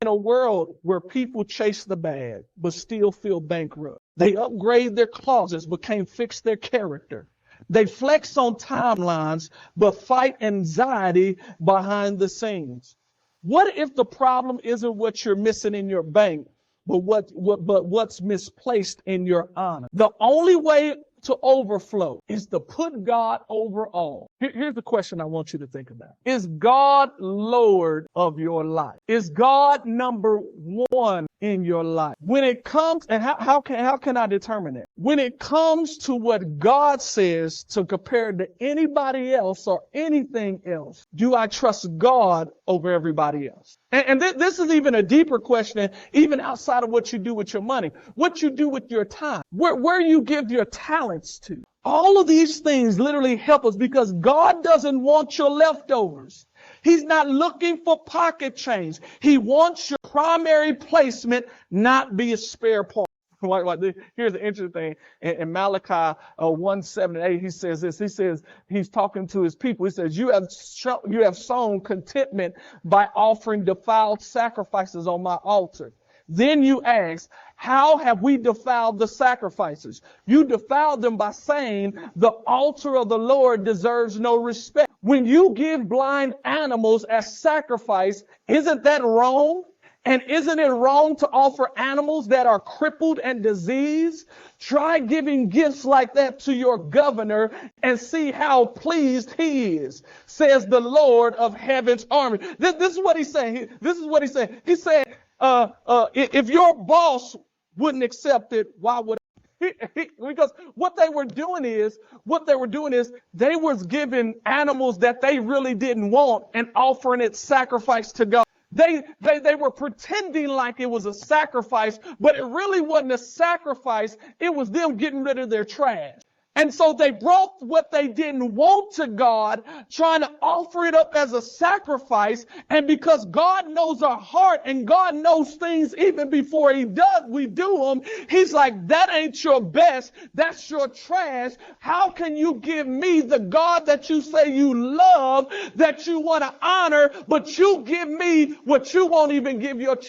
a world where people chase the bag, but still feel bankrupt. They upgrade their closets, but can't fix their character. They flex on timelines, but fight anxiety behind the scenes. What if the problem isn't what you're missing in your bank, but what's misplaced in your honor? The only way to overflow is to put God over all. Here's the question I want you to think about. Is God Lord of your life? Is God number one in your life? When it comes, and how can I determine that? When it comes to what God says to compare to anybody else or anything else, do I trust God over everybody else? And this is even a deeper question, even outside of what you do with your money, what you do with your time, where you give your talents to. All of these things literally help us because God doesn't want your leftovers. He's not looking for pocket change. He wants your primary placement, not be a spare part. Here's the interesting thing. In Malachi 1, 7 and 8, he says this. He says, he's talking to his people. He says, you have sown contentment by offering defiled sacrifices on my altar. Then you ask, how have we defiled the sacrifices? You defiled them by saying the altar of the Lord deserves no respect. When you give blind animals as sacrifice, isn't that wrong? And isn't it wrong to offer animals that are crippled and diseased? Try giving gifts like that to your governor and see how pleased he is, says the Lord of heaven's army. This is what he's saying. He said, if your boss wouldn't accept it, why would because what they were doing is they was giving animals that they really didn't want and offering it sacrifice to God. They were pretending like it was a sacrifice, but it really wasn't a sacrifice. It was them getting rid of their trash. And so they brought what they didn't want to God, trying to offer it up as a sacrifice. And because God knows our heart and God knows things even before we do them, he's like, that ain't your best. That's your trash. How can you give me the God that you say you love, that you want to honor, but you give me what you won't even give your